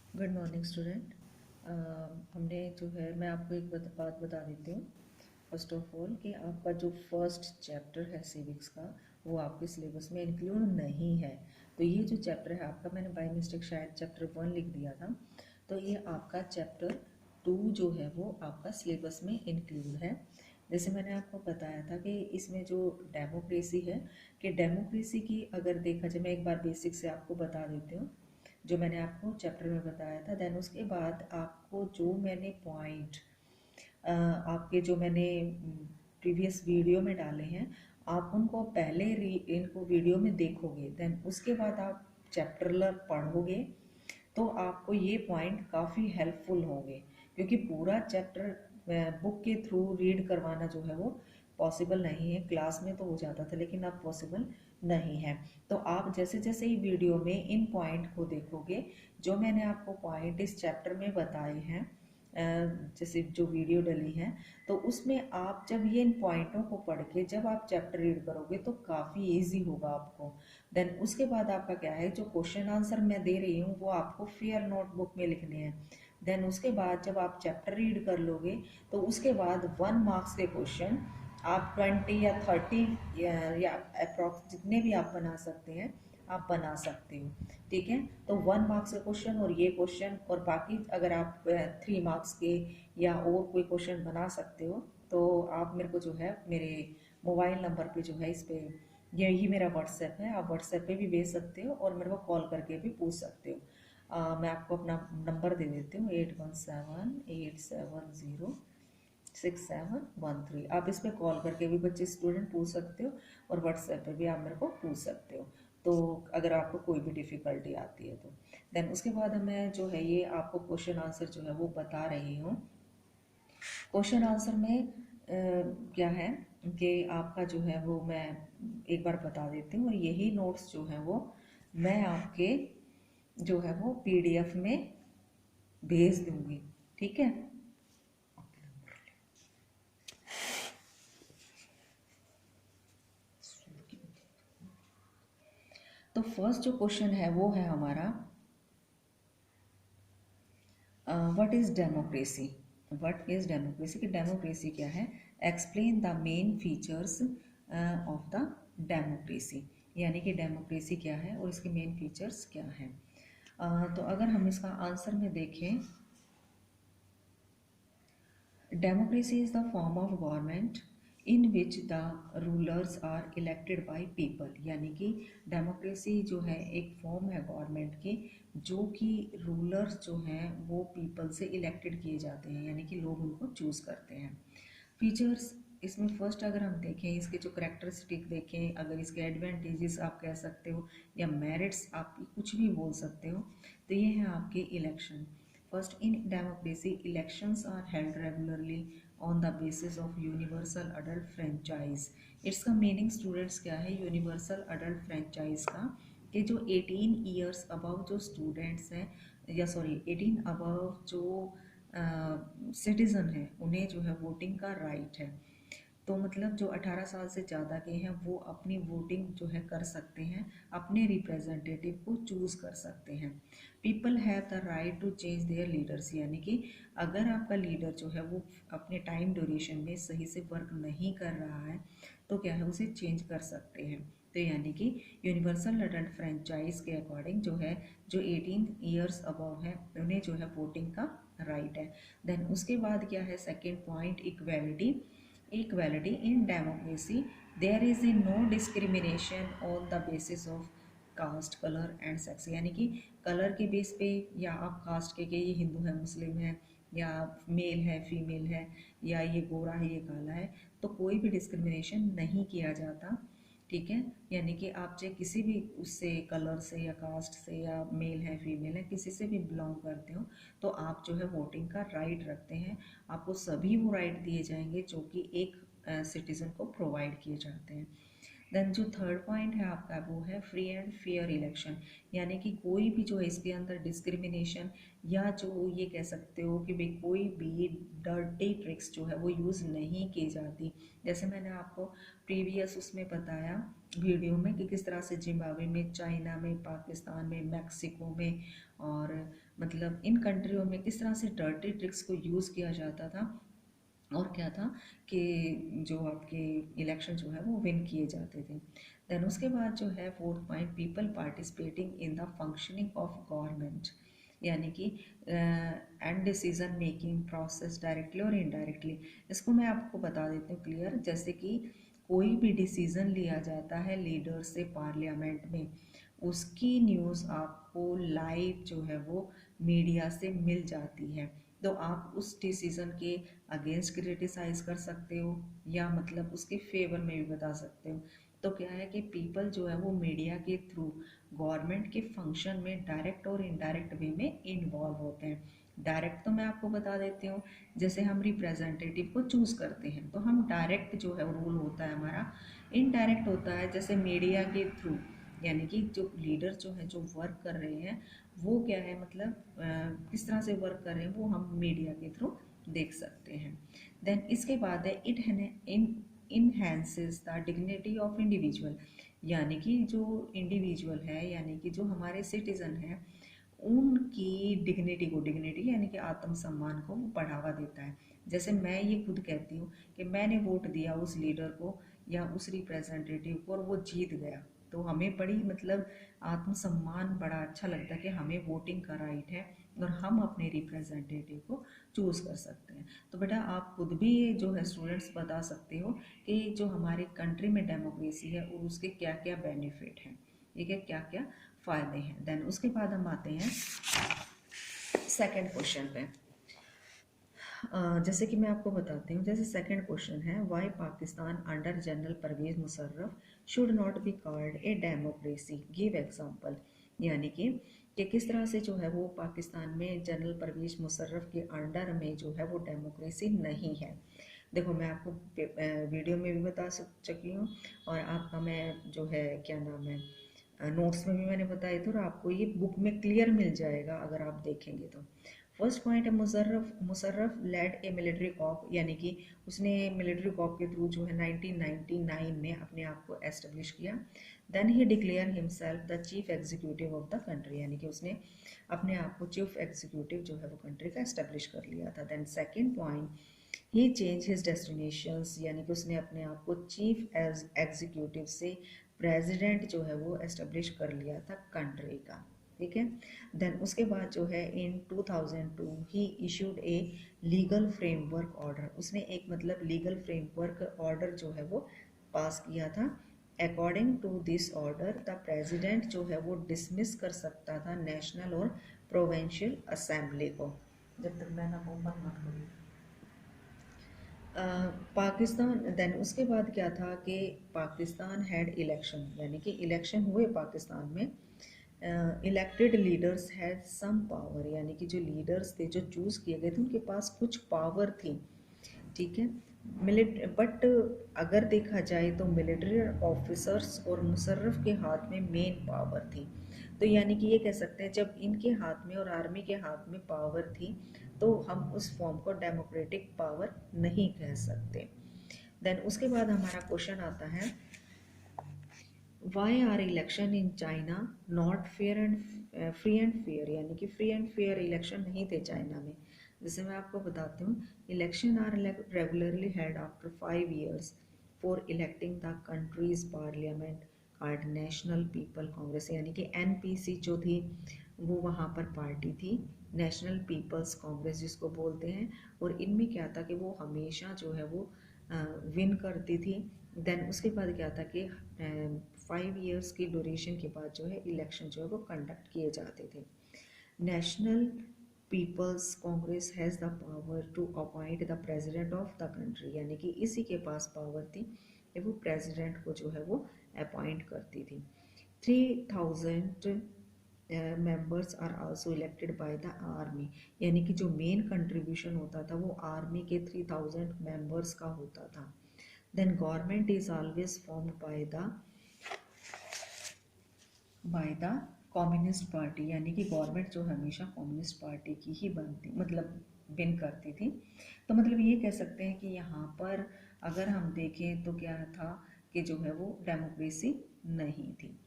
Good morning student. हमने जो है मैं आपको एक बात बता देती हूँ। फर्स्ट ऑफ ऑल कि आपका जो फर्स्ट चैप्टर है सिविक्स का वो आपके सिलेबस में इंक्लूड नहीं है। तो ये जो चैप्टर है आपका, मैंने बाय मिस्टेक शायद चैप्टर 1 लिख दिया था। तो ये आपका चैप्टर 2 जो है वो आपका सिलेबस में इंक्लूड है। जैसे मैंने आपको बताया था कि इसमें जो डेमोक्रेसी है, कि डेमोक्रेसी की अगर देखा जाए, मैं एक बार बेसिक से आपको बता देती हूँ जो मैंने आपको चैप्टर में बताया था। देन उसके बाद आपको जो मैंने पॉइंट आपके जो मैंने प्रीवियस वीडियो में डाले हैं, आप उनको पहले इनको वीडियो में देखोगे, देन उसके बाद आप चैप्टर पढ़ोगे तो आपको ये पॉइंट काफ़ी हेल्पफुल होंगे। क्योंकि पूरा चैप्टर बुक के थ्रू रीड करवाना जो है वो पॉसिबल नहीं है। क्लास में तो हो जाता था लेकिन अब पॉसिबल नहीं है। तो आप जैसे जैसे ही वीडियो में इन पॉइंट को देखोगे, जो मैंने आपको पॉइंट इस चैप्टर में बताए हैं, जैसे जो वीडियो डली है, तो उसमें आप जब ये इन पॉइंटों को पढ़ के जब आप चैप्टर रीड करोगे तो काफ़ी इजी होगा आपको। देन उसके बाद आपका क्या है, जो क्वेश्चन आंसर मैं दे रही हूँ वो आपको फेयर नोटबुक में लिखने हैं। देन उसके बाद जब आप चैप्टर रीड कर लोगे तो उसके बाद 1 मार्क्स के क्वेश्चन आप 20 या 30 या अप्रॉक्स जितने भी आप बना सकते हैं आप बना सकते हो। ठीक है, तो 1 मार्क्स का क्वेश्चन और ये क्वेश्चन, और बाकी अगर आप 3 मार्क्स के या और कोई क्वेश्चन बना सकते हो तो आप मेरे को जो है मेरे मोबाइल नंबर पे जो है इस पे, यही मेरा व्हाट्सएप है, आप व्हाट्सएप पे भी भेज सकते हो और मेरे को कॉल करके भी पूछ सकते हो। मैं आपको अपना नंबर दे देती हूँ, 8178706713। आप इस पर कॉल करके भी बच्चे स्टूडेंट पूछ सकते हो और व्हाट्सएप पे भी आप मेरे को पूछ सकते हो। तो अगर आपको कोई भी डिफ़िकल्टी आती है तो देन उसके बाद मैं जो है ये आपको क्वेश्चन आंसर जो है वो बता रही हूँ। क्वेश्चन आंसर में क्या है कि आपका जो है वो मैं एक बार बता देती हूँ, और यही नोट्स जो है वो मैं आपके जो है वो पीडीएफ में भेज दूंगी। ठीक है, तो फर्स्ट जो क्वेश्चन है वो है हमारा, what is democracy. What is democracy, कि डेमोक्रेसी क्या है, explain the main features of the democracy. यानी कि डेमोक्रेसी क्या है और इसके मेन फीचर्स क्या हैं। तो अगर हम इसका आंसर में देखें, democracy is the form of government in which the rulers are elected by people. यानी कि डेमोक्रेसी जो है एक फॉर्म है गवर्नमेंट की, जो कि रूलर्स जो हैं वो पीपल से इलेक्टेड किए जाते हैं, यानी कि लोग उनको चूज़ करते हैं। फीचर्स इसमें फर्स्ट अगर हम देखें, इसके जो करेक्टरिस्टिक देखें, अगर इसके एडवांटेजेस आप कह सकते हो या मेरिट्स आप कुछ भी बोल सकते हो, तो ये है आपके election. First, in democracy, elections are held regularly on the basis of universal adult franchise. इसका मीनिंग स्टूडेंट्स क्या है, यूनिवर्सल अडल्ट फ्रेंचाइज का, कि जो 18 ईयर्स अबव जो स्टूडेंट्स हैं, या सॉरी 18 अबव जो सिटीज़न हैं, उन्हें जो है वोटिंग का राइट है। तो मतलब जो 18 साल से ज़्यादा के हैं वो अपनी वोटिंग जो है कर सकते हैं, अपने रिप्रेजेंटेटिव को चूज़ कर सकते हैं। People have the right to change their leaders. यानी कि अगर आपका लीडर जो है वो अपने टाइम ड्यूरेशन में सही से वर्क नहीं कर रहा है तो क्या है, उसे चेंज कर सकते हैं। तो यानी कि यूनिवर्सल अडल्ट फ्रेंचाइज के अकॉर्डिंग जो है, जो 18 ईयर्स अबव है उन्हें जो है वोटिंग का राइट है। देन उसके बाद क्या है, second point, equality. Equality in democracy, there is a no discrimination on the basis of caste, colour and sex. यानी कि कलर के बेस पे, या आप कास्ट के ये हिंदू है, मुस्लिम है, या मेल है, फीमेल है, या ये गोरा है, ये काला है, तो कोई भी डिस्क्रिमिनेशन नहीं किया जाता। ठीक है, यानी कि आप चाहे किसी भी उससे कलर से या कास्ट से या मेल है, फीमेल है, किसी से भी बिलोंग करते हो तो आप जो है वोटिंग का राइट रखते हैं। आपको सभी वो राइट दिए जाएंगे जो कि एक सिटीज़न को प्रोवाइड किए जाते हैं। देन जो थर्ड पॉइंट है आपका वो है फ्री एंड फेयर इलेक्शन। यानी कि कोई भी जो है इसके अंदर डिस्क्रिमिनेशन, या जो ये कह सकते हो कि भाई कोई भी डर्टी ट्रिक्स जो है वो यूज़ नहीं की जाती। जैसे मैंने आपको प्रीवियस उसमें बताया वीडियो में कि किस तरह से जिम्बाब्वे में, चाइना में, पाकिस्तान में, मैक्सिको में और मतलब इन कंट्रियों में किस तरह से डर्टी ट्रिक्स को यूज़ किया जाता था और क्या था कि जो आपके इलेक्शन जो है वो विन किए जाते थे। देन उसके बाद जो है fourth point, people participating in the functioning of government, यानी कि and decision making process directly और इनडायरेक्टली। इसको मैं आपको बता देती हूँ क्लियर, जैसे कि कोई भी डिसीजन लिया जाता है लीडर से पार्लियामेंट में, उसकी न्यूज़ आपको लाइव जो है वो मीडिया से मिल जाती है, तो आप उस डिसीज़न के अगेंस्ट क्रिटिसाइज कर सकते हो या मतलब उसके फेवर में भी बता सकते हो। तो क्या है कि पीपल जो है वो मीडिया के थ्रू गवर्नमेंट के फंक्शन में डायरेक्ट और इनडायरेक्ट वे में इन्वॉल्व होते हैं। डायरेक्ट तो मैं आपको बता देती हूँ, जैसे हम रिप्रेजेंटेटिव को चूज़ करते हैं तो हम डायरेक्ट जो है रूल होता है हमारा। इनडायरेक्ट होता है जैसे मीडिया के थ्रू, यानी कि जो लीडर जो है जो वर्क कर रहे हैं वो क्या है मतलब किस तरह से वर्क कर रहे हैं वो हम मीडिया के थ्रू देख सकते हैं। देन इसके बाद है it enhances the dignity of individual, यानी कि जो इंडिविजुअल है यानी कि जो हमारे सिटीजन हैं उनकी डिग्निटी को, डिग्निटी यानी कि आत्मसम्मान को वो बढ़ावा देता है। जैसे मैं ये खुद कहती हूँ कि मैंने वोट दिया उस लीडर को या उस रिप्रेजेंटेटिव को और वो जीत गया, तो हमें बड़ी मतलब आत्मसम्मान बड़ा अच्छा लगता है कि हमें वोटिंग का राइट है और हम अपने रिप्रेजेंटेटिव को चूज़ कर सकते हैं। तो बेटा आप खुद भी जो है स्टूडेंट्स बता सकते हो कि जो हमारे कंट्री में डेमोक्रेसी है और उसके क्या क्या बेनिफिट हैं, ठीक है, क्या क्या फ़ायदे हैं। देन उसके बाद हम आते हैं सेकंड क्वेश्चन पे। जैसे कि मैं आपको बताती हूँ, जैसे सेकंड क्वेश्चन है why Pakistan under general Parvez Musharraf should not be called a democracy, give example, यानी कि किस तरह से जो है वो पाकिस्तान में जनरल परवेज मुशर्रफ के अंडर में जो है वो डेमोक्रेसी नहीं है। देखो मैं आपको वीडियो में भी बता चुकी हूँ और आपका मैं जो है क्या नाम है नोट्स में भी मैंने बताया था और आपको ये बुक में क्लियर मिल जाएगा अगर आप देखेंगे तो। फर्स्ट पॉइंट है मुशर्रफ लेड ए मिलिट्री कॉप, यानी कि उसने मिलिट्री कॉप के थ्रू जो है 1999 में अपने आप को एस्टेब्लिश किया। Then he declare himself the chief executive of the country, यानी कि उसने अपने आप को चीफ एग्जीक्यूटिव जो है वो कंट्री का एस्टेब्लिश कर लिया था। देन सेकेंड पॉइंट, ही चेंज हिज डेस्टिनेशंस, यानी कि उसने अपने आप को चीफ एग्जीक्यूटिव से प्रेसिडेंट जो है वो एस्टेब्लिश कर लिया था कंट्री का, ठीक है। देन उसके बाद जो है इन 2002 ही issued a legal framework order, उसने एक मतलब लीगल फ्रेमवर्क ऑर्डर जो है वो पास किया था। According to this order the president जो है वो डिसमिस कर सकता था नेशनल और प्रोविंशियल असेंबली को। जब तक मैं ना बंद मत करूँ। पाकिस्तान, देन उसके बाद क्या था कि पाकिस्तान हैड इलेक्शन, यानी कि इलेक्शन हुए पाकिस्तान में। Elected leaders had some power, यानी कि जो लीडर्स थे जो चूज़ किए गए थे उनके पास कुछ पावर थी, ठीक है। बट अगर देखा जाए तो मिलिट्री ऑफिसर्स और मुशर्रफ के हाथ में मेन पावर थी। तो यानी कि ये कह सकते हैं जब इनके हाथ में और आर्मी के हाथ में पावर थी तो हम उस फॉर्म को डेमोक्रेटिक पावर नहीं कह सकते। देन उसके बाद हमारा क्वेश्चन आता है why are election in China not fair and free and fair, यानी कि फ्री एंड फेयर इलेक्शन नहीं थे चाइना में। जैसे मैं आपको बताती हूँ, election are regularly held after 5 years for electing the country's parliament called national people congress, यानी कि एनपीसी जो थी वो वहाँ पर पार्टी थी, नेशनल पीपल्स कांग्रेस जिसको बोलते हैं। और इनमें क्या था कि वो हमेशा जो है वो विन करती थी। देन उसके बाद क्या था कि 5 years की ड्यूरेशन के बाद जो है इलेक्शन जो है वो कंडक्ट किए जाते थे। National people's congress has the power to appoint the president of the country, यानी कि इसी के पास पावर थी कि वो प्रेसिडेंट को जो है वो अपॉइंट करती थी। 3000 members are also elected by the army, यानी कि जो मेन कंट्रीब्यूशन होता था वो आर्मी के 3000 मेंबर्स का होता था। Then government is always formed by the communist party, यानी कि गवर्नमेंट जो हमेशा कम्युनिस्ट पार्टी की ही बनती मतलब विन करती थी। तो मतलब ये कह सकते हैं कि यहाँ पर अगर हम देखें तो क्या था कि जो है वो डेमोक्रेसी नहीं थी।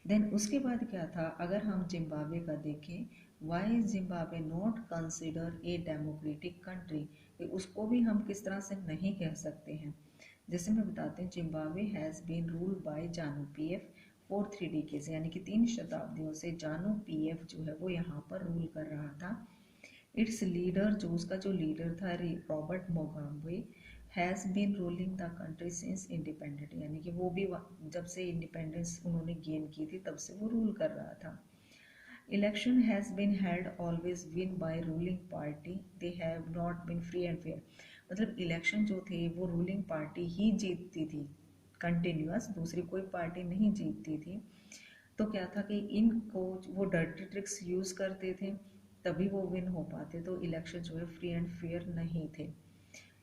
देन उसके बाद क्या था, अगर हम जिम्बाब्वे का देखें why Zimbabwe not consider a democratic country, उसको भी हम किस तरह से नहीं कह सकते हैं। जैसे मैं बताते हैं, Zimbabwe has been ruled by ZANU PF for 3 decades, यानी कि 3 शताब्दियों से जानु पीएफ जो है वो यहाँ पर रूल कर रहा था। इट्स लीडर, जो उसका जो लीडर था Robert Mugabe, has been ruling the country since independent, यानी कि वो भी जब से इंडिपेंडेंस उन्होंने गेन की थी तब से वो रूल कर रहा था। Election has been held always win by ruling party, they have not been free and fair, मतलब इलेक्शन जो थे वो रूलिंग पार्टी ही जीतती थी कंटिन्यूअस, दूसरी कोई पार्टी नहीं जीतती थी। तो क्या था कि इनको वो डर्टी ट्रिक्स यूज़ करते थे तभी वो विन हो पाते, तो इलेक्शन जो है फ्री एंड फेयर नहीं थे।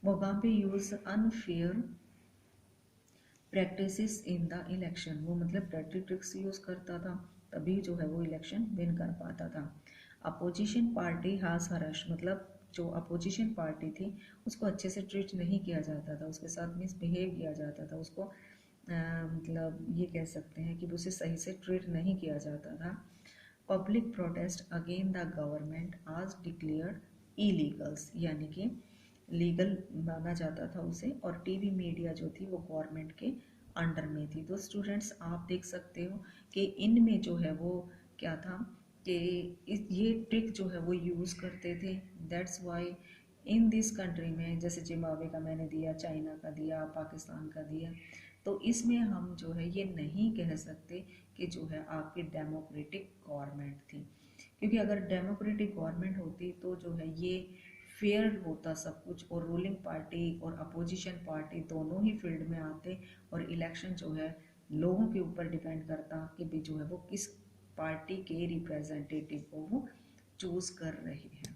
Mugabe used unfair practices in the election, वो मतलब डर्टी ट्रिक्स यूज़ करता था तभी जो है वो इलेक्शन विन कर पाता था। अपोजिशन पार्टी हाज हरश, मतलब जो अपोजिशन पार्टी थी उसको अच्छे से ट्रीट नहीं किया जाता था, उसके साथ मिसबिहेव किया जाता था, उसको मतलब ये कह सकते हैं कि उसे सही से ट्रीट नहीं किया जाता था। Public protest again the government आज डिक्लेयर्ड इलीगल्स, यानी कि लीगल माना जाता था उसे, और टीवी मीडिया जो थी वो गवर्नमेंट के अंडर में थी। तो स्टूडेंट्स आप देख सकते हो कि इनमें जो है वो क्या था कि ये ट्रिक जो है वो यूज़ करते थे। That's why in this country में, जैसे जिम्बाब्वे का मैंने दिया, चाइना का दिया, पाकिस्तान का दिया, तो इसमें हम जो है ये नहीं कह सकते कि जो है आपकी डेमोक्रेटिक गवर्नमेंट थी, क्योंकि अगर डेमोक्रेटिक गवर्नमेंट होती तो जो है ये फेयर होता सब कुछ, और रूलिंग पार्टी और अपोजिशन पार्टी दोनों ही फील्ड में आते, और इलेक्शन जो है लोगों के ऊपर डिपेंड करता कि भी जो है वो किस पार्टी के रिप्रेजेंटेटिव को वो चूज कर रहे हैं।